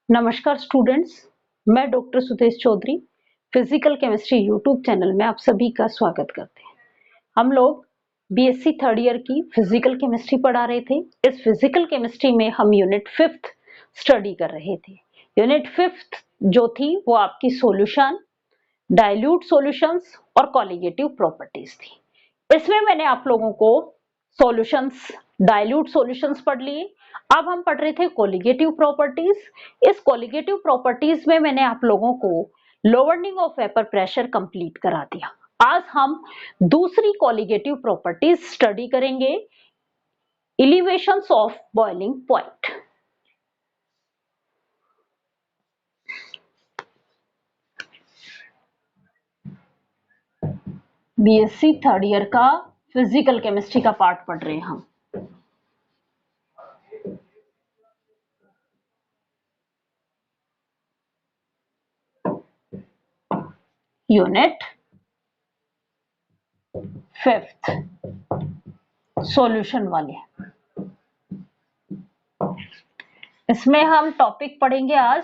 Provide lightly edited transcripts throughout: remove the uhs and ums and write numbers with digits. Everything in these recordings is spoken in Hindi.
नमस्कार स्टूडेंट्स, मैं doctor Sudesh Chaudhary physical chemistry YouTube channel में आप सभी का स्वागत करते हैं। हम लोग बीएससी थर्ड ईयर की फिजिकल केमिस्ट्री पढ़ा रहे थे। इस फिजिकल केमिस्ट्री में हम यूनिट 5th स्टडी कर रहे थे। यूनिट 5th जो थी वो आपकी सॉल्यूशन, डाइल्यूट सॉल्यूशंस और कॉलिगेटिव प्रॉपर्टीज थी। इसमें मैंने आप लोगों को सॉल्यूशंस, डाइल्यूट सॉल्यूशंस पढ़ लिए। अब हम पढ़ रहे थे कोलिगेटिव प्रॉपर्टीज। इस कोलिगेटिव प्रॉपर्टीज में मैंने आप लोगों को lowering of vapour pressure complete करा दिया। आज हम दूसरी कोलिगेटिव प्रॉपर्टीज स्टडी करेंगे, elevations of boiling point. BSc third year का फिजिकल केमिस्ट्री का पार्ट पढ़ रहे हैं हम। यूनिट 5th सॉल्यूशन वाले, इसमें हम टॉपिक पढ़ेंगे आज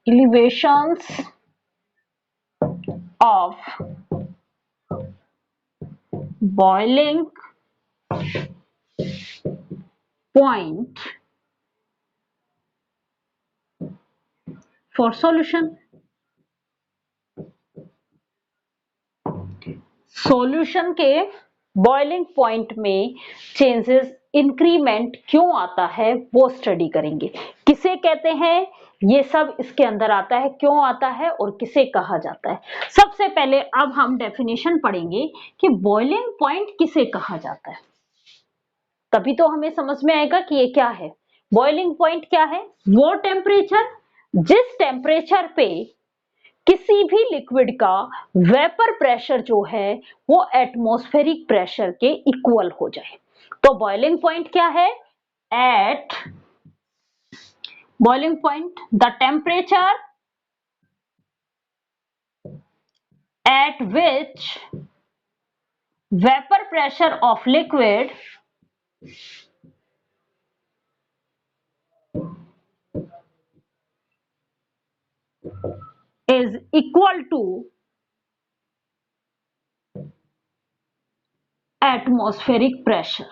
elevations of boiling point for solution. Solution के बॉइलिंग पॉइंट में चेंजेस, इंक्रीमेंट क्यों आता है वो स्टडी करेंगे। किसे कहते हैं, ये सब इसके अंदर आता है, क्यों आता है और किसे कहा जाता है। सबसे पहले अब हम डेफिनेशन पढ़ेंगे कि बॉइलिंग पॉइंट किसे कहा जाता है, तभी तो हमें समझ में आएगा कि ये क्या है। बॉइलिंग पॉइंट क्या है? वो टेम्परेचर जिस टेम्परेचर पे किसी भी लिक्विड का वेपर प्रेशर जो है वो एटमॉस्फेरिक प्रेशर के इक्वल हो जाए। तो बॉइलिंग पॉइंट क्या है? At boiling point the temperature at which vapour pressure of liquid is equal to atmospheric pressure।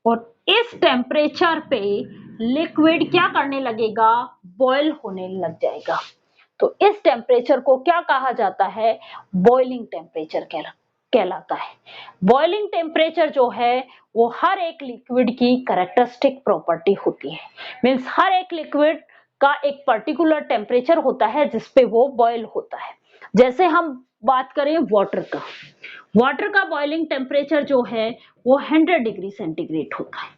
और इस टेम्परेचर पे लिक्विड क्या करने लगेगा? बॉयल होने लग जाएगा। तो इस टेम्परेचर को क्या कहा जाता है? बॉइलिंग टेम्परेचर कहलाता है। बॉइलिंग टेम्परेचर जो है वो हर एक लिक्विड की कैरेक्टरिस्टिक प्रॉपर्टी होती है। मींस हर एक लिक्विड का एक पर्टिकुलर टेम्परेचर होता है जिसपे वो बॉयल होता है। जैसे हम बात करें वाटर का बॉइलिंग टेम्परेचर जो है वो 100 डिग्री सेंटीग्रेड होता है।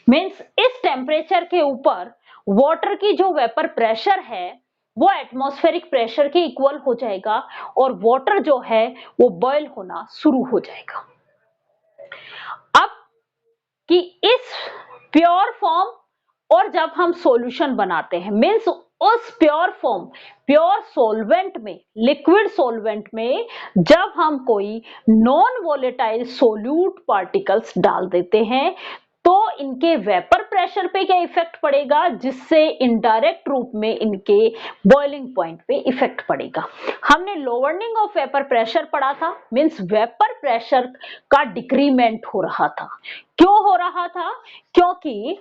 मींस इस टेम्परेचर के ऊपर वाटर की जो वेपर प्रेशर है वो एटमॉस्फेरिक प्रेशर के इक्वल हो जाएगा और वाटर जो है वो बॉयल होना शुरू हो जाएगा। अब कि इस प्योर फॉर्म और जब हम सॉल्यूशन बनाते हैं, मींस उस प्योर फॉर्म, प्योर सॉल्वेंट में, लिक्विड सॉल्वेंट में जब हम कोई नॉन वोलेटाइल सोल्यूट पार्टिकल्स डाल देते हैं तो इनके वेपर प्रेशर पे क्या इफेक्ट पड़ेगा, जिससे इनडायरेक्ट रूप में इनके बॉइलिंग पॉइंट पे इफेक्ट पड़ेगा। हमने लोअरिंग ऑफ वेपर प्रेशर पढ़ा था, मींस वेपर प्रेशर का डिक्रीमेंट हो रहा था। क्यों हो रहा था? क्योंकि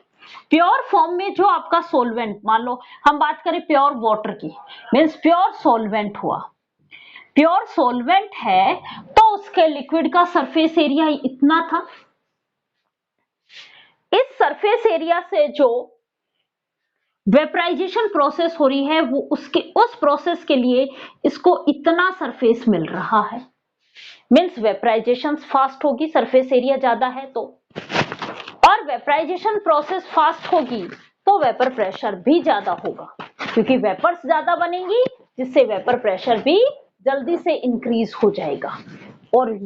प्योर फॉर्म में जो आपका सॉल्वेंट, मान लो हम बात करें प्योर वाटर की, मींस प्योर सॉल्वेंट हुआ, प्योर सॉल्वेंट है तो उसके लिक्विड का सरफेस एरिया इतना था। इस सरफेस एरिया से जो वेपराइजेशन प्रोसेस हो रही है वो उस प्रोसेस के लिए इसको इतना सरफेस मिल रहा है। मींस वेपराइजेशन फास्ट होगी, सरफेस एरिया ज्यादा है तो, और वेपराइजेशन प्रोसेस फास्ट होगी तो वेपर प्रेशर भी ज्यादा होगा, क्योंकि वेपर्स ज्यादा बनेंगी जिससे वेपर प्रेशर भी जल्दी से इंक्रीज हो जाएगा और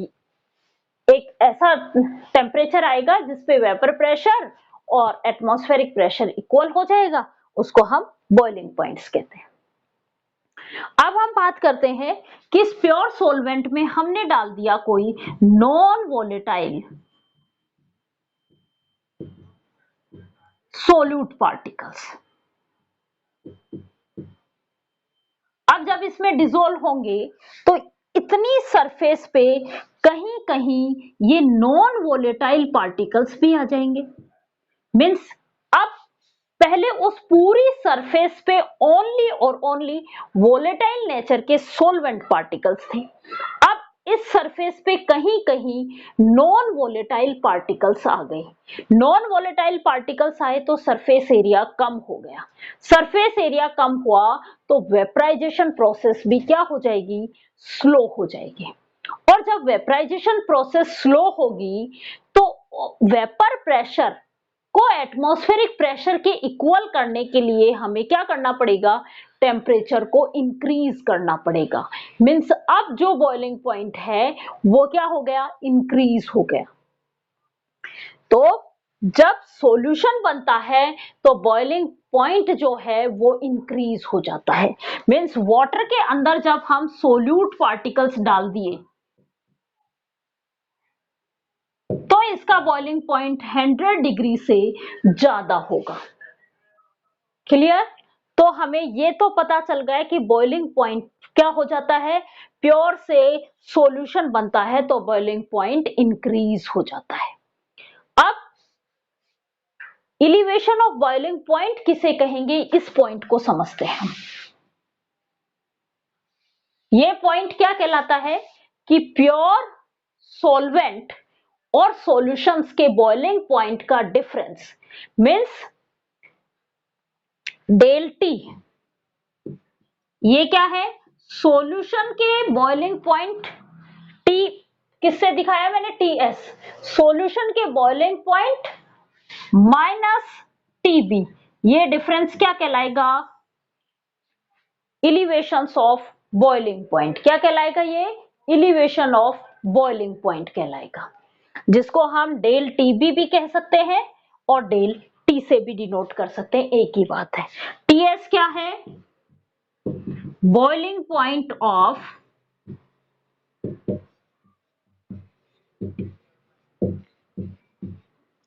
एक ऐसा टेम्परेचर आएगा जिसपे वेपर प्रेशर और एटमॉस्फेरिक प्रेशर इक्वल हो जाएगा, उसको हम बॉइलिंग पॉइंट्स कहते हैं। अब हम बात करते हैं कि इस प्योर सॉल्वेंट में हमने डाल दिया कोई नॉन वोलेटाइल सोल्यूट पार्टिकल्स। अब जब इसमें डिसॉल्व होंगे तो इतनी सरफेस पे कहीं कहीं ये नॉन वोलेटाइल पार्टिकल्स भी आ जाएंगे। मीन्स अब पहले उस पूरी सरफेस पे ओनली और ओनली वोलेटाइल नेचर के सोलवेंट पार्टिकल्स थे। अब इस सरफेस पे कहीं कहीं नॉन वोलेटाइल पार्टिकल्स आ गए। नॉन वोलेटाइल पार्टिकल्स आए तो सरफेस एरिया कम हो गया। सरफेस एरिया कम हुआ तो वेपराइजेशन प्रोसेस भी क्या हो जाएगी, स्लो हो जाएगी। और जब वेपराइजेशन प्रोसेस स्लो होगी तो वेपर प्रेशर को एटमॉस्फेरिक प्रेशर के इक्वल करने के लिए हमें क्या करना पड़ेगा, टेम्परेचर को इंक्रीज करना पड़ेगा। मीन्स अब जो बॉइलिंग पॉइंट है वो क्या हो गया, इंक्रीज हो गया। तो जब सॉल्यूशन बनता है तो बॉइलिंग पॉइंट जो है वो इंक्रीज हो जाता है। मीन्स वाटर के अंदर जब हम सोल्यूट पार्टिकल्स डाल दिए तो इसका बॉइलिंग पॉइंट 100 डिग्री से ज्यादा होगा। क्लियर? तो हमें ये तो पता चल गया कि बॉइलिंग पॉइंट क्या हो जाता है, प्योर से सॉल्यूशन बनता है तो बॉइलिंग पॉइंट इंक्रीज हो जाता है। अब एलिवेशन ऑफ बॉइलिंग पॉइंट किसे कहेंगे, इस पॉइंट को समझते हैं हम। ये पॉइंट क्या कहलाता है कि प्योर सॉल्वेंट और सॉल्यूशंस के बॉइलिंग पॉइंट का डिफरेंस मीन्स डेल टी। ये क्या है, सॉल्यूशन के बॉइलिंग पॉइंट, टी किससे दिखाया मैंने, टी एस, सॉल्यूशन के बॉइलिंग पॉइंट माइनस टीबी, ये डिफरेंस क्या कहलाएगा, एलिवेशंस ऑफ बॉइलिंग पॉइंट। क्या कहलाएगा ये, एलिवेशन ऑफ बॉइलिंग पॉइंट कहलाएगा, जिसको हम डेल टीबी भी कह सकते हैं और डेल टी से भी डिनोट कर सकते हैं, एक ही बात है। टीएस क्या है, बॉइलिंग पॉइंट ऑफ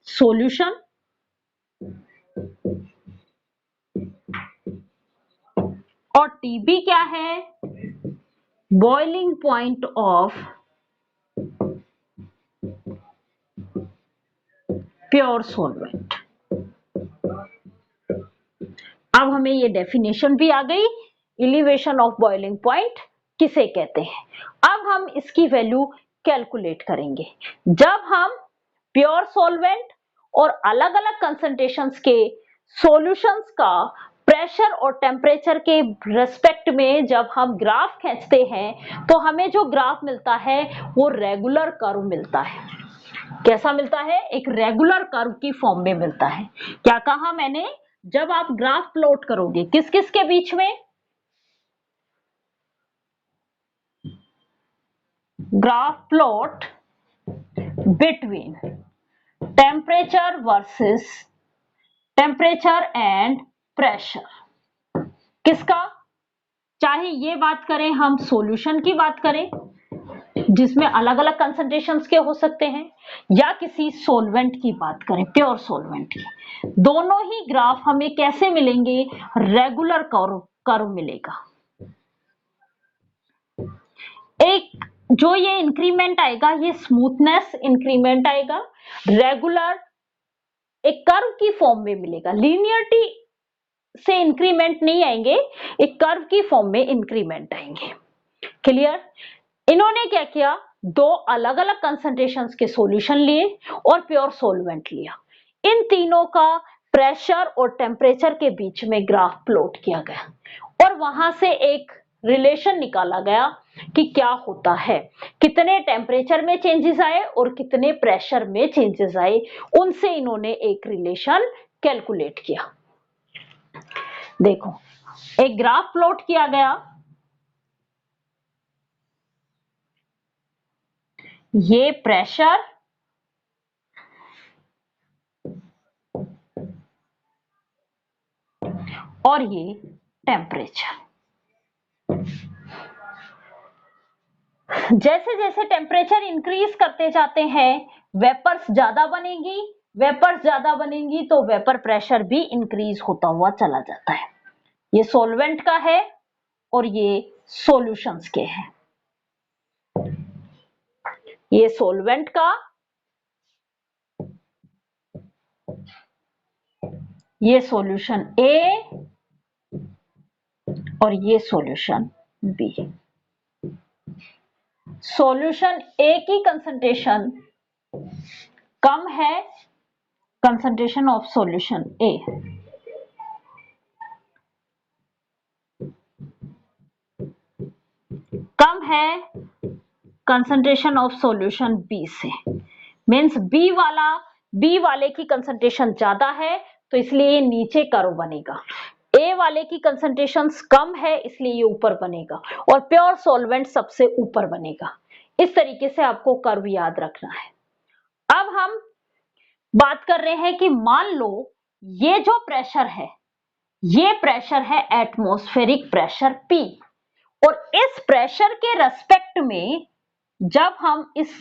सॉल्यूशन और टीबी क्या है, boiling point of pure solvent. अब हमें ये डेफिनेशन भी आ गई, एलिवेशन ऑफ बॉइलिंग पॉइंट किसे कहते हैं। अब हम इसकी वैल्यू कैलकुलेट करेंगे। जब हम प्योर सॉल्वेंट और अलग अलग कंसंट्रेशंस के सॉल्यूशंस का प्रेशर और टेम्परेचर के रेस्पेक्ट में जब हम ग्राफ खींचते हैं तो हमें जो ग्राफ मिलता है वो रेगुलर कर्व मिलता है। कैसा मिलता है, एक रेगुलर कर्व की फॉर्म में मिलता है। क्या कहा मैंने, जब आप ग्राफ प्लॉट करोगे किस किस के बीच में, graph plot between temperature versus temperature and pressure, किसका, चाहे ये बात करें हम सॉल्यूशन की बात करें जिसमें अलग अलग कंसंट्रेशंस के हो सकते हैं, या किसी सॉल्वेंट की बात करें, प्योर सॉल्वेंट की, दोनों ही ग्राफ हमें कैसे मिलेंगे, रेगुलर कर्व मिलेगा। एक जो ये इंक्रीमेंट आएगा ये स्मूथनेस इंक्रीमेंट आएगा, रेगुलर एक कर्व की फॉर्म में मिलेगा, लीनियरिटी से इंक्रीमेंट नहीं आएंगे, एक कर्व की फॉर्म में इंक्रीमेंट आएंगे। क्लियर? इन्होंने क्या किया, दो अलग अलग कंसंट्रेशंस के सॉल्यूशन लिए और प्योर सॉल्वेंट लिया, इन तीनों का प्रेशर और टेम्परेचर के बीच में ग्राफ प्लॉट किया गया और वहां से एक रिलेशन निकाला गया कि क्या होता है, कितने टेम्परेचर में चेंजेस आए और कितने प्रेशर में चेंजेस आए, उनसे इन्होंने एक रिलेशन कैलकुलेट किया। देखो एक ग्राफ प्लॉट किया गया, ये प्रेशर और ये टेम्परेचर। जैसे जैसे टेम्परेचर इंक्रीज करते जाते हैं वेपर्स ज्यादा बनेगी, वेपर्स ज्यादा बनेंगी तो वेपर प्रेशर भी इंक्रीज होता हुआ चला जाता है। ये सॉल्वेंट का है और ये सॉल्यूशंस के हैं। ये सॉल्वेंट का, ये सॉल्यूशन ए और ये सॉल्यूशन बी। सॉल्यूशन ए की कंसंट्रेशन कम है, कंसंट्रेशन ऑफ सॉल्यूशन ए कम है कंसंट्रेशन ऑफ सॉल्यूशन बी से। मीन्स बी वाले की कंसंट्रेशन ज्यादा है तो इसलिए ये नीचे कर्व बनेगा, ए वाले की कंसंट्रेशन कम है इसलिए ये ऊपर बनेगा, और प्योर सॉल्वेंट सबसे ऊपर बनेगा। इस तरीके से आपको कर्व याद रखना है। अब हम बात कर रहे हैं कि मान लो ये जो प्रेशर है, ये प्रेशर है एटमॉस्फेरिक प्रेशर P, और इस प्रेशर के रेस्पेक्ट में जब हम इस,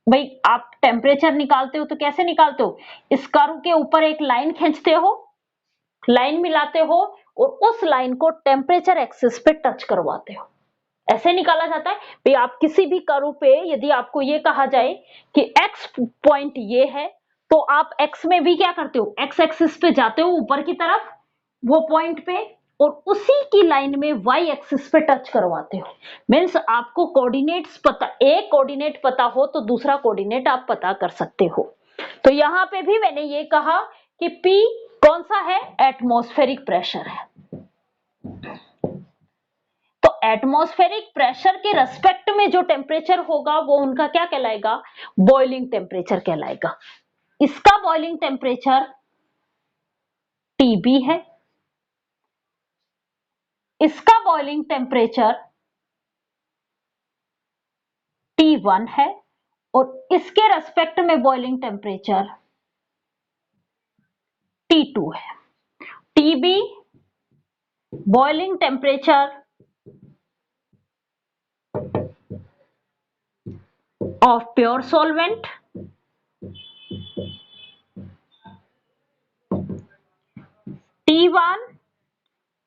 भाई आप टेम्परेचर निकालते हो तो कैसे निकालते हो, इस कर्व के ऊपर एक लाइन खींचते हो, लाइन मिलाते हो और उस लाइन को टेम्परेचर एक्सिस पे टच करवाते हो, ऐसे निकाला जाता है। भाई आप किसी भी कर्व पे यदि आपको ये कहा जाए कि एक्स पॉइंट ये है तो आप एक्स में भी क्या करते हो, एक्स एक्सिस पे जाते हो ऊपर की तरफ वो पॉइंट पे, और उसी की लाइन में वाई एक्सिस पे टच करवाते हो। मीन्स आपको कोऑर्डिनेट्स पता, एक कोऑर्डिनेट पता हो तो दूसरा कोऑर्डिनेट आप पता कर सकते हो। तो यहां पे भी मैंने ये कहा कि P कौन सा है, एटमॉस्फेरिक प्रेशर है। तो एटमॉस्फेरिक प्रेशर के रेस्पेक्ट में जो टेम्परेचर होगा वो उनका क्या कहलाएगा, बॉइलिंग टेम्परेचर कहलाएगा। इसका बॉइलिंग टेम्परेचर TB है, इसका बॉइलिंग टेम्परेचर T1 है, और इसके रेस्पेक्ट में बॉइलिंग टेम्परेचर T2 है। TB boiling temperature of pure solvent, T1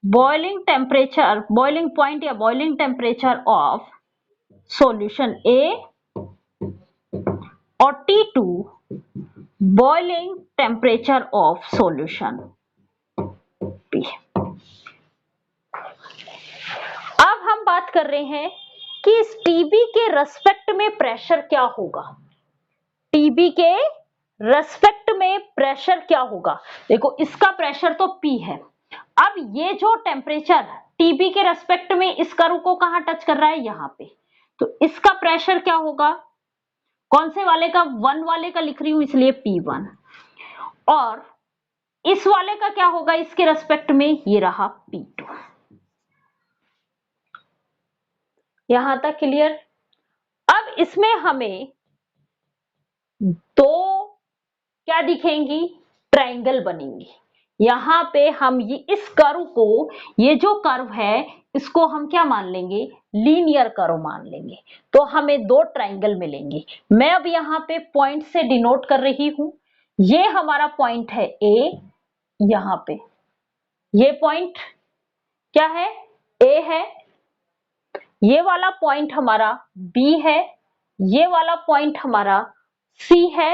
boiling temperature, boiling point या boiling temperature of solution A, और T2 boiling temperature of solution B। अब हम बात कर रहे हैं कि इस TB के रेस्पेक्ट में प्रेशर क्या होगा, TB के रेस्पेक्ट में प्रेशर क्या होगा। देखो इसका प्रेशर तो P है, अब ये जो टेम्परेचर TB के रेस्पेक्ट में इस कर्व को कहां टच कर रहा है, यहां पे, तो इसका प्रेशर क्या होगा, कौन से वाले का, 1 वाले का लिख रही हूं इसलिए P1, और इस वाले का क्या होगा इसके रेस्पेक्ट में, ये रहा P2। यहां तक क्लियर। अब इसमें हमें दो क्या दिखेंगी, ट्रायंगल बनेंगी। यहां पे हम ये इस कर्व को, ये जो कर्व है इसको हम क्या मान लेंगे, लीनियर कर्व मान लेंगे, तो हमें दो ट्रायंगल मिलेंगे। मैं अब यहां पे पॉइंट से डिनोट कर रही हूं, ये हमारा पॉइंट है A, यहां पे ये पॉइंट क्या है, A है, ये वाला पॉइंट हमारा B है, ये वाला पॉइंट हमारा C है,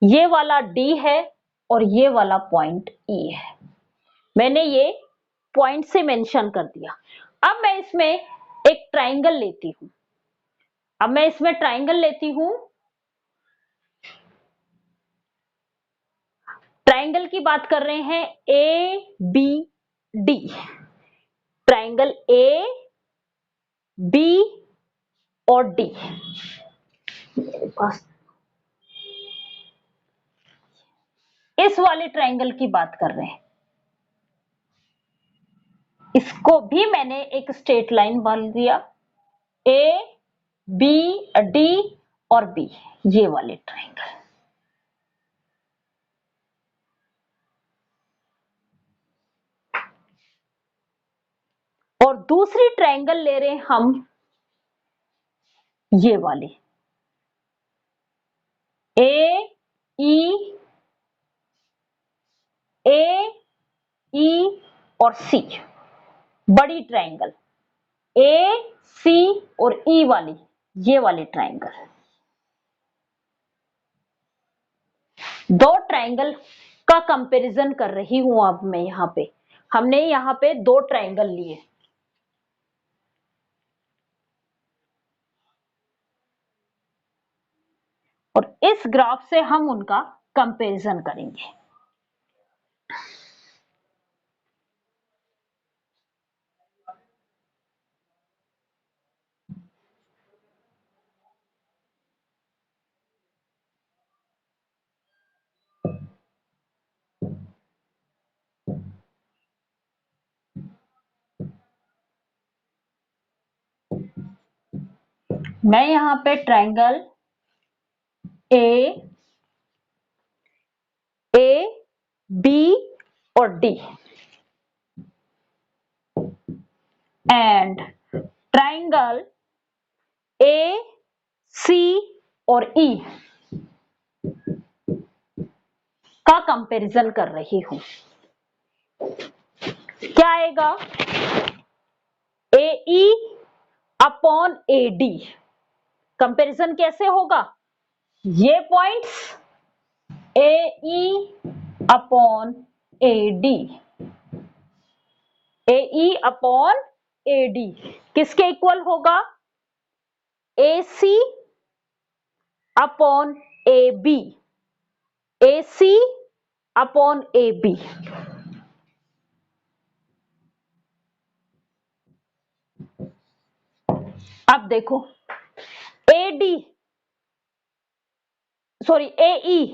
ये वाला D है, और ये वाला पॉइंट E है। मैंने ये पॉइंट से मेंशन कर दिया। अब मैं इसमें एक ट्रायंगल लेती हूं, अब मैं इसमें ट्रायंगल लेती हूं, ट्रायंगल की बात कर रहे हैं ABD, ट्रायंगल A B और D। मेरे पास इस वाले ट्रायंगल की बात कर रहे हैं, इसको भी मैंने एक स्ट्रेट लाइन मान दिया, A B D और B, ये वाले ट्रायंगल। और दूसरी ट्रायंगल ले रहे हैं हम ये वाली, A E और सी, बड़ी ट्रायंगल ए सी और ई वाली, ये वाली ट्रायंगल, दो ट्रायंगल का कंपैरिजन कर रही हूं अब मैं। यहां पे हमने यहां पे दो ट्रायंगल लिए और इस ग्राफ से हम उनका कंपैरिजन करेंगे। मैं यहां पे ट्रायंगल ए बी और D and triangle A C और ई का कंपैरिजन कर रही हूं। क्या आएगा? A E upon A D. Comparison कैसे होगा? ये points A E upon A D, A E upon A D किसके इक्वल होगा? A C upon A B, A C upon A B. अब देखो A D sorry A E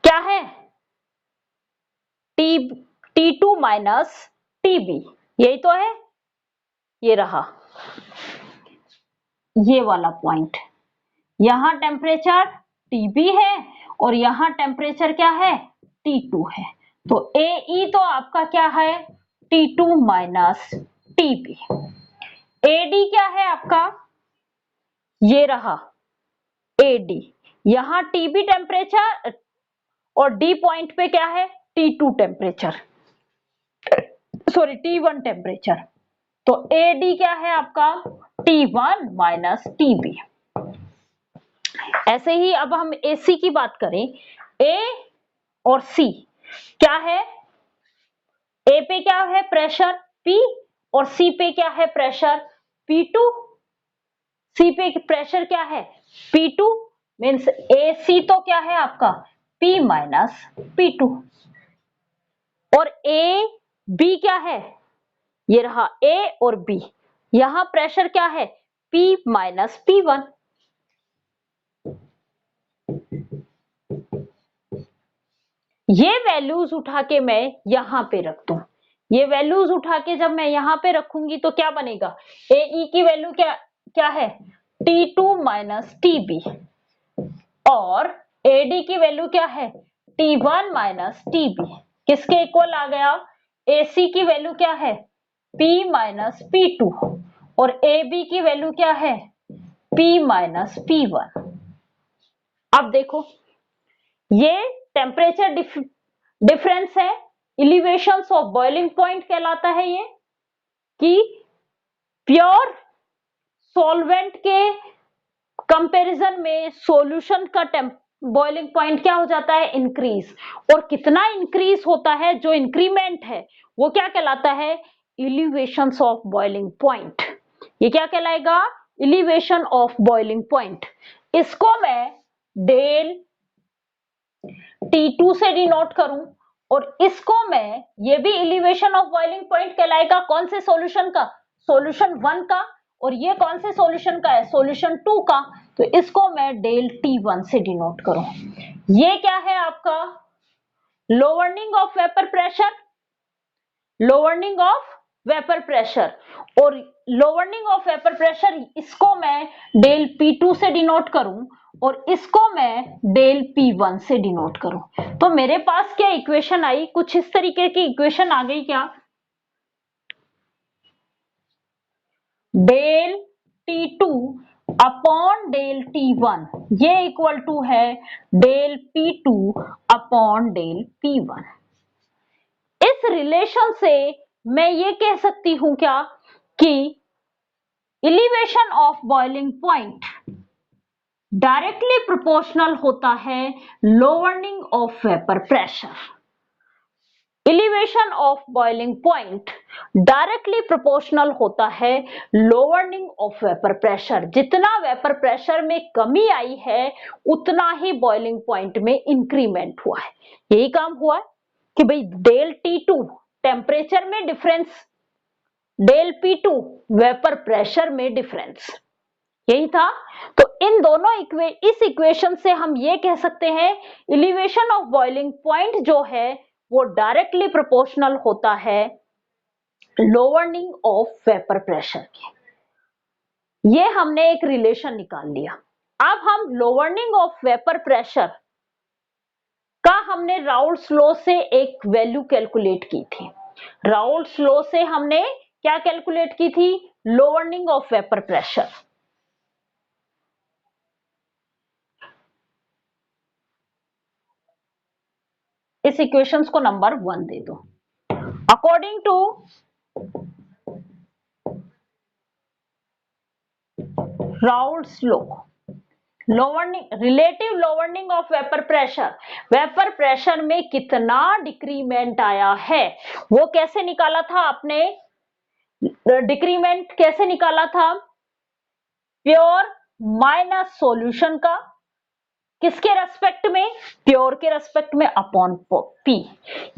क्या है? T two minus T B, यही तो है। ये रहा ये वाला पॉइंट, यहां टेम्परेचर टीबी है और यहां टेम्परेचर क्या है? T2 है। तो AE तो आपका क्या है? T2 minus TB. AD क्या है आपका? ये रहा AD। यहां TB टेम्परेचर और D पॉइंट पे क्या है? T2 temperature sorry T1 temperature. तो AD क्या है आपका? T1 minus TB। ऐसे ही अब हम AC की बात करें, A और C क्या है? A पे क्या है प्रेशर? P और C पे क्या है प्रेशर? P2। C पे प्रेशर क्या है? P2 मीन्स AC तो क्या है आपका? P minus P2। और A B क्या है? ये रहा A और B, यहां प्रेशर क्या है? P minus P1। ये वैल्यूज उठा के मैं यहां पे रख दूं, ये वैल्यूज उठा के जब मैं यहां पे रखूंगी तो क्या बनेगा? AE की वैल्यू क्या क्या है? T2 माइनस TB और AD की वैल्यू क्या है? T1 minus TB। किसके इक्वल आ गया? AC की वैल्यू क्या है? P माइनस P2 और AB की वैल्यू क्या है? P minus P1। अब देखो ये टेम्परेचर डिफरेंस है, इलिवेशन ऑफ बॉइलिंग पॉइंट कहलाता है ये, कि प्योर सॉल्वेंट के कंपैरिजन में सॉल्यूशन का बॉइलिंग पॉइंट क्या हो जाता है? इंक्रीज। और कितना इंक्रीज होता है, जो इंक्रीमेंट है वो क्या कहलाता है? Elevation of boiling point. ये क्या कहलाएगा? Elevation of boiling point. इसको मैं डेल T2 से डिनोट करूं और इसको मैं, ये भी इलिवेशन ऑफ बॉइलिंग पॉइंट कहलाएगा। कौन से सॉल्यूशन का? सॉल्यूशन 1 का। और ये कौन से सॉल्यूशन का है? सॉल्यूशन 2 का। तो इसको मैं डेल T1 से डिनोट करूं। ये क्या है आपका? Lowering of vapour pressure, lowering of vapour pressure. और लोअरनिंग ऑफ वेपर प्रेशर इसको मैं डेल P2 से डिनोट करूं और इसको मैं डेल P1 से डिनोट करूं। तो मेरे पास क्या इक्वेशन आई? कुछ इस तरीके की इक्वेशन आ गई क्या? Del T2 upon del T1 ये इक्वल टू है del P2 upon del P1। इस रिलेशन से मैं ये कह सकती हूं क्या कि elevation of boiling point directly proportional होता है lowering of vapour pressure. Elevation of boiling point directly proportional होता है लोअरिंग ऑफ वेपर प्रेशर। जितना वेपर प्रेशर में कमी आई है उतना ही बॉइलिंग पॉइंट में इंक्रीमेंट हुआ है। यही काम हुआ है कि भाई डेल T2 टेम्परेचर में difference, del P2 vapour pressure में डिफरेंस, यही था। तो इन दोनों इस इक्वेशन से हम ये कह सकते हैं एलिवेशन ऑफ बॉइलिंग पॉइंट जो है वो डायरेक्टली प्रोपोर्शनल होता है लोअरिंग ऑफ वेपर प्रेशर के। ये हमने एक रिलेशन निकाल लिया। अब हम लोअरिंग ऑफ वेपर प्रेशर का हमने राउल्ट्स लॉ से एक वैल्यू कैलकुलेट की थी। राउल्ट्स लॉ से हमने क्या कैलकुलेट की थी? Lowering of vapour pressure. इस इक्वेशंस को नंबर 1 दे दो। According to Raoult's law, relative lowering of vapour pressure, vapour pressure में कितना डिक्रीमेंट आया है वो कैसे निकाला था आपने? डिक्रीमेंट कैसे निकाला था? प्योर माइनस सॉल्यूशन का, किसके रेस्पेक्ट में? प्योर के रेस्पेक्ट में, अपॉन पी।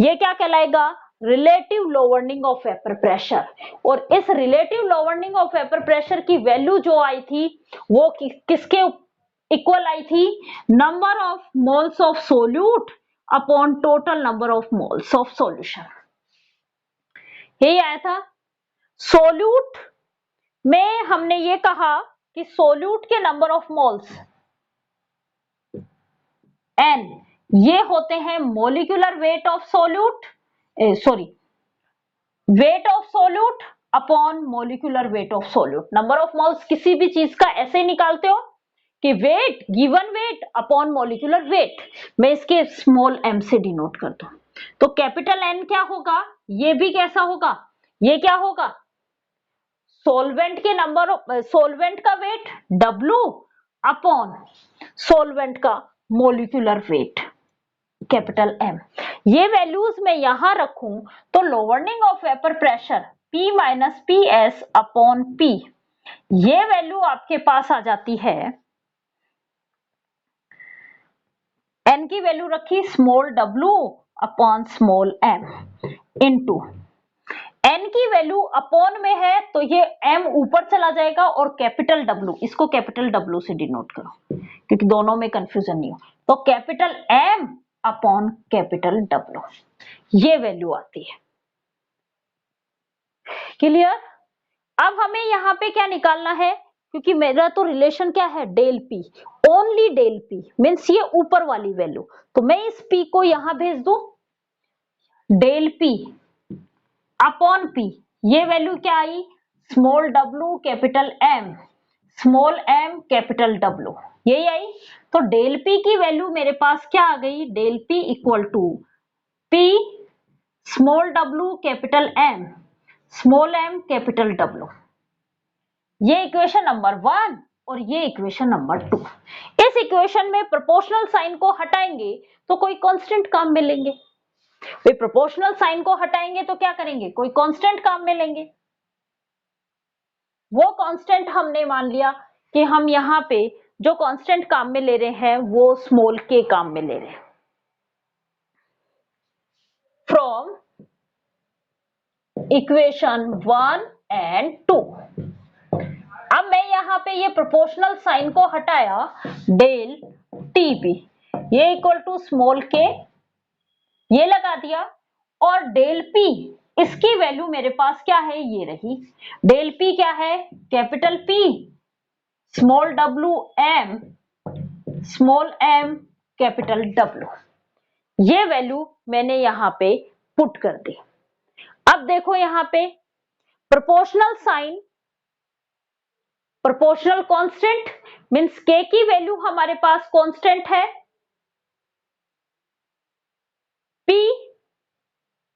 ये क्या कहलाएगा? Relative lowering of vapour pressure. और इस relative lowering of vapour pressure की वैल्यू जो आई थी वो किसके इक्वल आई थी? Number of moles of solute upon total number of moles of solution. यही आया था। सोल्यूट में हमने ये कहा कि सोल्यूट के नंबर ऑफ मोल्स n ये होते हैं molecular weight of solute, weight of solute upon molecular weight of solute. Number of moles किसी भी चीज का ऐसे निकालते हो कि weight, given weight upon molecular weight. मैं इसके स्मॉल m से डिनोट कर दूं तो कैपिटल N क्या होगा? ये भी कैसा होगा? ये क्या होगा? सोलवेंट के नंबर ऑफ, सोलवेंट का वेट W अपॉन सोलवेंट का मोलिकुलर वेट कैपिटल M। ये वैल्यूज मैं यहां रखूं तो lowering of vapour pressure P minus P S upon P, ये वैल्यू आपके पास आ जाती है। N की वैल्यू रखी small w upon small m into N की वैल्यू अपॉन में है तो ये M ऊपर चला जाएगा और कैपिटल W, इसको कैपिटल W से डिनोट करो क्योंकि दोनों में कंफ्यूजन नहीं हो। तो capital M upon capital W, ये वैल्यू आती है। क्लियर? अब हमें यहां पे क्या निकालना है? क्योंकि मेरा तो रिलेशन क्या है? Del P, only del P means ये ऊपर वाली वैल्यू। तो मैं इस P को यहां भेज दूं, डेल P अपॉन P, ये वैल्यू क्या आई? Small w capital M, small m capital W, यही आई। तो डेल P की वैल्यू मेरे पास क्या आ गई? Del P equal to P small w capital M, small m capital W। ये इक्वेशन नंबर 1 और ये इक्वेशन नंबर 2। इस इक्वेशन में प्रोपोर्शनल साइन को हटाएंगे तो कोई कांस्टेंट काम में लेंगे। वे प्रोपोर्शनल साइन को हटाएंगे तो क्या करेंगे? कोई कांस्टेंट काम में लेंगे। वो कांस्टेंट हमने मान लिया कि हम यहाँ पे जो कांस्टेंट काम में ले रहे हैं वो स्मॉल के काम में ले रहे हैं। From equation 1 and 2। अब मैं यहाँ पे ये प्रोपोर्शनल साइन को हटाया, डेल टीपी ये इक्वल टू स्मॉल के, ये लगा दिया, और डेल पी इसकी वैल्यू मेरे पास क्या है? ये रही। डेल पी क्या है? Capital P small w m, small m capital W। ये वैल्यू मैंने यहां पे पुट कर दी। अब देखो यहां पे proportional sign, proportional constant means k की वैल्यू हमारे पास कांस्टेंट है, p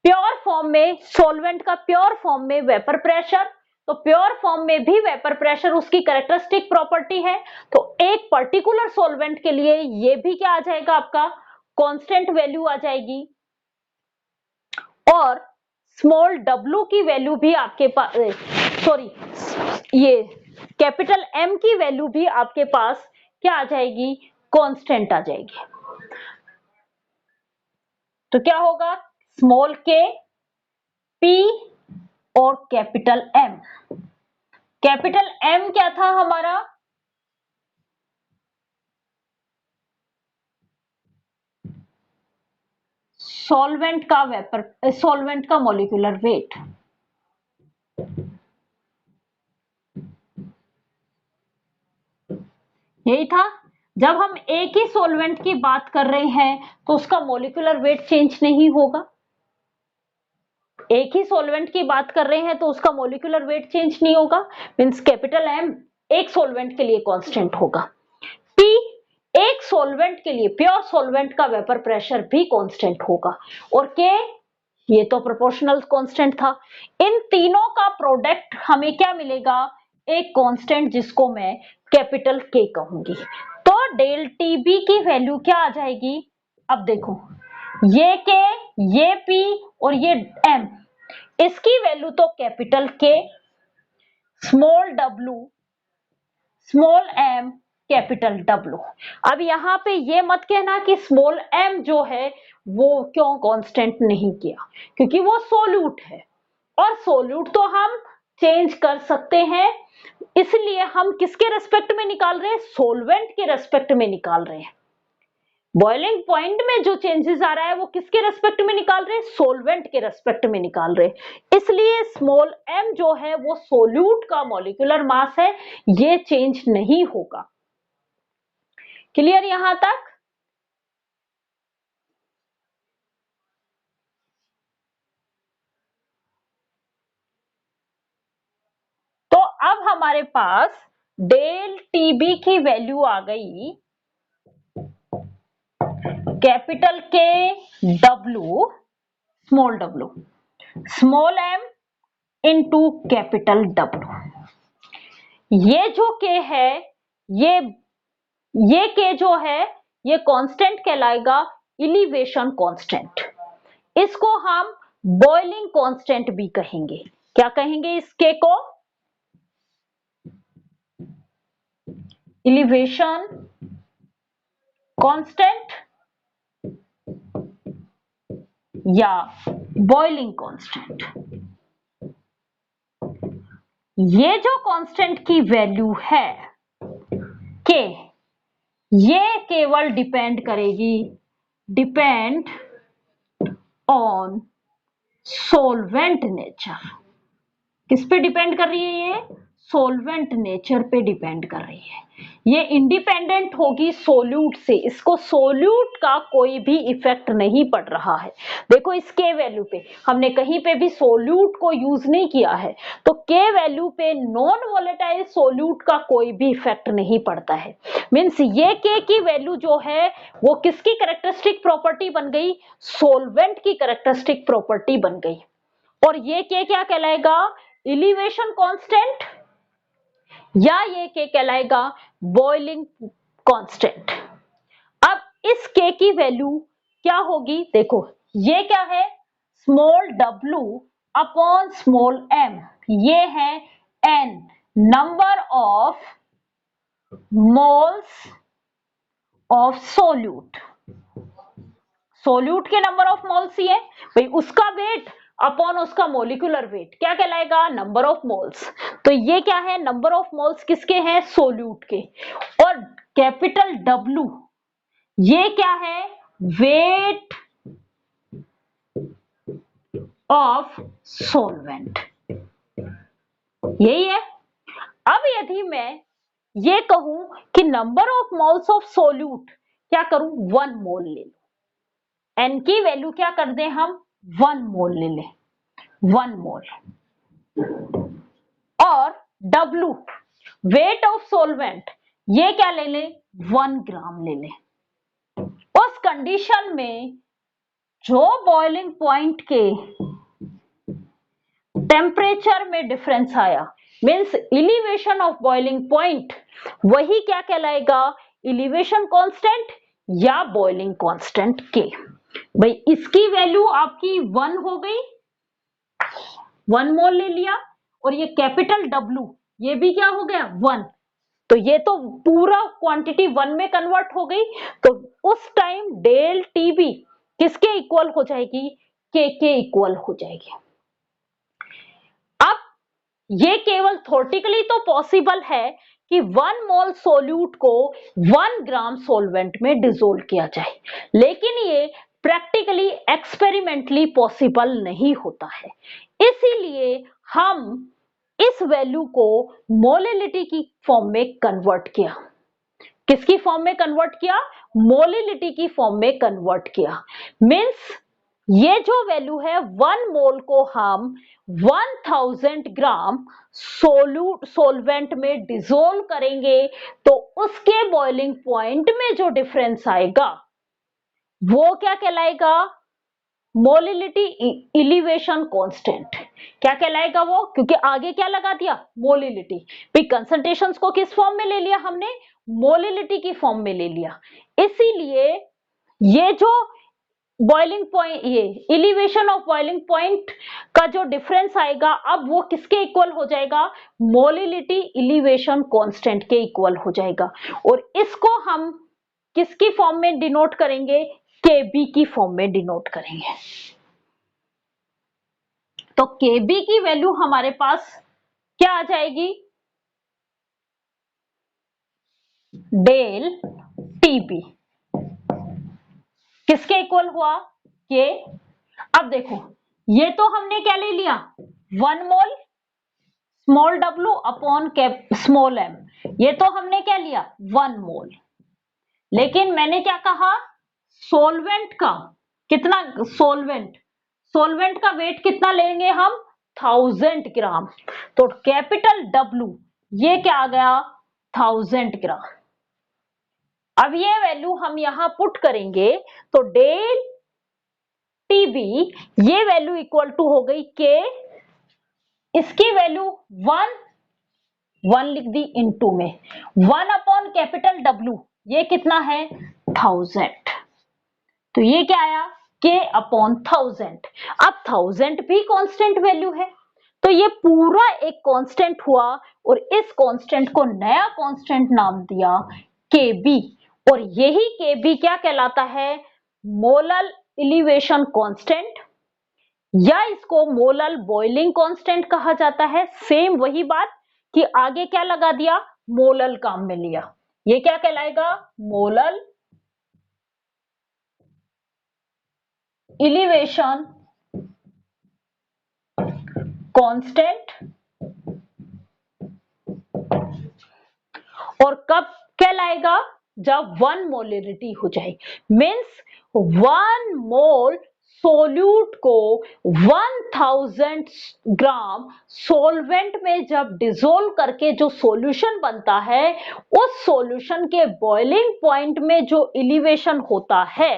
प्योर फॉर्म में सॉल्वेंट का प्योर फॉर्म में वेपर प्रेशर, तो प्योर फॉर्म में भी वेपर प्रेशर उसकी कैरेक्टरिस्टिक प्रॉपर्टी है। तो एक पर्टिकुलर सॉल्वेंट के लिए ये भी क्या आ जाएगा, आपका कांस्टेंट वैल्यू आ जाएगी। और स्मॉल w की वैल्यू भी आपके पास, सॉरी, ये कैपिटल M की वैल्यू भी आपके पास क्या आ जाएगी, कांस्टेंट आ जाएगी। तो क्या होगा, स्मॉल k, p और कैपिटल M। कैपिटल M क्या था हमारा, सॉल्वेंट का वेपर, सॉल्वेंट का मॉलिक्यूलर वेट। यही था, जब हम एक ही सॉल्वेंट की बात कर रहे हैं तो उसका मॉलिक्यूलर वेट चेंज नहीं होगा। एक ही सॉल्वेंट की बात कर रहे हैं तो उसका मॉलिक्यूलर वेट चेंज नहीं होगा, मींस कैपिटल M एक सॉल्वेंट के लिए कांस्टेंट होगा। P एक सॉल्वेंट के लिए, प्योर सॉल्वेंट का वेपर प्रेशर भी कांस्टेंट होगा। और K ये तो प्रोपोर्शनल कांस्टेंट था। इन तीनों का प्रोडक्ट हमें क्या मिलेगा, एक कांस्टेंट जिसको मैं कैपिटल K कहूंगी। तो डेल TB की वैल्यू क्या आ जाएगी, अब देखो ये K, ये P और ये M, इसकी वैल्यू तो capital K, small w, small m, capital W। अब यहां पे ये मत कहना कि स्मॉल m जो है वो क्यों कांस्टेंट नहीं किया, क्योंकि वो सोल्यूट है और सोल्यूट तो हम चेंज कर सकते हैं, इसलिए हम किसके रेस्पेक्ट में निकाल रहे हैं, सोलवेंट के रेस्पेक्ट में निकाल रहे हैं। बॉइलिंग पॉइंट में जो चेंजेस आ रहा है वो किसके रेस्पेक्ट में निकाल रहे हैं, सोलवेंट के रेस्पेक्ट में निकाल रहे हैं। इसलिए स्मॉल m जो है वो सोल्यूट का मॉलिक्यूलर मास है, ये चेंज नहीं होगा। क्लियर यहां तक। तो अब हमारे पास डेल TB की वैल्यू आ गई capital K W, small w, small m into capital W। ये जो K है, ये K जो है ये कांस्टेंट कहलाएगा, इलिवेशन कांस्टेंट। इसको हम बॉइलिंग कांस्टेंट भी कहेंगे। क्या कहेंगे इस K को, इलिवेशन कांस्टेंट या बॉइलिंग कांस्टेंट। ये जो कांस्टेंट की वैल्यू है K, ये केवल डिपेंड ऑन सोलवेंट नेचर। किस पे डिपेंड कर रही है, ये सोलवेंट नेचर पे डिपेंड कर रही है। ये इंडिपेंडेंट होगी सोल्यूट से, इसको सोल्यूट का कोई भी इफेक्ट नहीं पड़ रहा है। देखो इस K वैल्यू पे हमने कहीं पे भी सोल्यूट को यूज नहीं किया है, तो K वैल्यू पे नॉन वोलेटाइल सोल्यूट का कोई भी इफेक्ट नहीं पड़ता है। मींस ये K की वैल्यू जो है वो किसकी कैरेक्टरिस्टिक प्रॉपर्टी बन गई, सोलवेंट की कैरेक्टरिस्टिक प्रॉपर्टी बन गई। और ये K क्या कहलाएगा, इलिवेशन कांस्टेंट, या ये K कहलाएगा बॉइलिंग कांस्टेंट। अब इस K की वैल्यू क्या होगी, देखो ये क्या है, small w upon small m, ये है n, number of moles of solute. Solute के नंबर ऑफ मोल्स ही है भाई, उसका वेट अपॉन उसका मोलिकुलर वेट क्या कहलाएगा, नंबर ऑफ मोल्स। तो ये क्या है, नंबर ऑफ मोल्स किसके हैं, सोल्यूट के। और कैपिटल W ये क्या है, वेट ऑफ सॉल्वेंट, यही है। अब यदि मैं ये कहूं कि number of moles of solute, क्या करूं, 1 मोल ले लो, n की वैल्यू क्या कर दें हम, 1 मोल ले लें, 1 मोल। और W वेट ऑफ सॉल्वेंट, ये क्या ले लें, 1 ग्राम ले लें। उस कंडीशन में जो बॉइलिंग पॉइंट के टेम्परेचर में डिफरेंस आया, means elevation of boiling point, वही क्या कहलाएगा, इलिवेशन कांस्टेंट या बॉइलिंग कांस्टेंट के। भाई इसकी वैल्यू आपकी 1 हो गई, 1 मोल ले लिया, और ये कैपिटल W ये भी क्या हो गया 1, तो ये तो पूरा क्वांटिटी 1 में कन्वर्ट हो गई। तो उस टाइम डेल टीबी किसके इक्वल हो जाएगी, के इक्वल हो जाएगी। अब ये केवल थ्योरेटिकली तो पॉसिबल है कि 1 मोल सोल्यूट को 1 ग्राम सॉल्वेंट में डिसोल्व किया जाए, लेकिन ये प्रैक्टिकली एक्सपेरिमेंटली पॉसिबल नहीं होता है। इसीलिए हम इस वैल्यू को मोलिलिटी की फॉर्म में कन्वर्ट किया। किसकी फॉर्म में कन्वर्ट किया, मोलिलिटी की फॉर्म में कन्वर्ट किया। मींस ये जो वैल्यू है 1 मोल को हम 1000 ग्राम सोलवेंट में डिसोल्व करेंगे, तो उसके बॉइलिंग पॉइंट में जो डिफरेंस आएगा वो क्या कहलाएगा, मोलिलिटी इलिवेशन कांस्टेंट। क्या कहलाएगा वो, क्योंकि आगे क्या लगा दिया, मोलिलिटी। भाई कंसंट्रेशंस को किस फॉर्म में ले लिया हमने, मोलिलिटी की फॉर्म में ले लिया। इसीलिए ये जो बॉइलिंग पॉइंट, ये इलिवेशन ऑफ बॉइलिंग पॉइंट का जो डिफरेंस आएगा, अब वो किसके इक्वल हो जाएगा, मोलिलिटी इलिवेशन कांस्टेंट के इक्वल हो जाएगा। और इसको हम किसकी फॉर्म में डिनोट करेंगे, केबी की फॉर्म में डिनोट करेंगे। तो केबी की वैल्यू हमारे पास क्या आ जाएगी, डेल टीबी किसके इक्वल हुआ, के। अब देखो ये तो हमने क्या ले लिया, 1 mole small w upon small m, ये तो हमने क्या लिया 1 मोल। लेकिन मैंने क्या कहा, सोलवेंट का कितना, सोलवेंट का वेट कितना लेंगे हम, 1000 ग्राम। तो कैपिटल W ये क्या आ गया, 1000 ग्राम। अब ये वैल्यू हम यहां पुट करेंगे तो डेल टीबी ये वैल्यू इक्वल टू हो गई के, इसकी वैल्यू 1 लिख दी इनटू में 1 अपॉन कैपिटल W ये कितना है 1000, तो ये क्या आया के अपॉन 1000। अब 1000 भी कांस्टेंट वैल्यू है, तो ये पूरा एक कांस्टेंट हुआ, और इस कांस्टेंट को नया कांस्टेंट नाम दिया केबी। और यही केबी क्या कहलाता है, मोलल इलिवेशन कांस्टेंट, या इसको मोलल बॉइलिंग कांस्टेंट कहा जाता है। सेम वही बात कि आगे क्या लगा दिया, मोलल काम में लिया, ये क्या कहलाएगा, मोलल इलिवेशन कांस्टेंट। और कब कहलाएगा, जब 1 मोलरिटी हो जाए, मीन्स 1 मोल सोल्यूट को 1000 ग्राम सॉल्वेंट में जब डिसोल्व करके जो सॉल्यूशन बनता है, उस सॉल्यूशन के बॉइलिंग पॉइंट में जो इलिवेशन होता है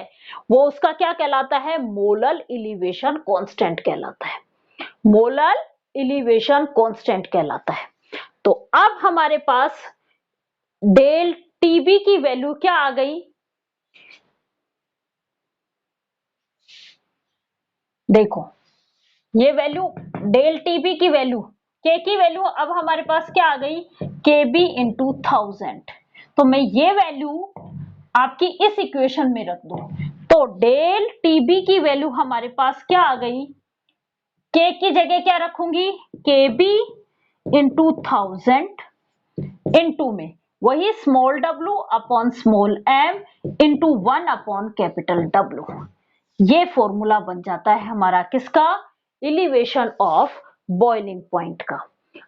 वो उसका क्या कहलाता है, मोलल इलिवेशन कांस्टेंट कहलाता है, मोलल इलिवेशन कांस्टेंट कहलाता है। तो अब हमारे पास डेल टीबी की वैल्यू क्या आ गई, देखो ये वैल्यू डेल टीबी की वैल्यू, के की वैल्यू अब हमारे पास क्या आ गई, केबी इंटू 1000। तो मैं ये वैल्यू आपकी इस इक्वेशन में रख दूं, तो डेल टीबी की वैल्यू हमारे पास क्या आ गई, के की जगह क्या रखूंगी, केबी इंटू 1000 इंटू में वही small w upon small m into 1 upon capital W। ये फॉर्मूला बन जाता है हमारा किसका, इलिवेशन ऑफ बॉइलिंग पॉइंट का।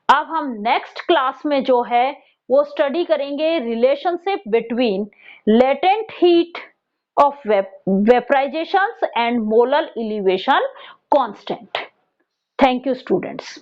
अब हम नेक्स्ट क्लास में जो है वो स्टडी करेंगे relationship between latent heat of vaporisation and molar elevation constant. Thank you students.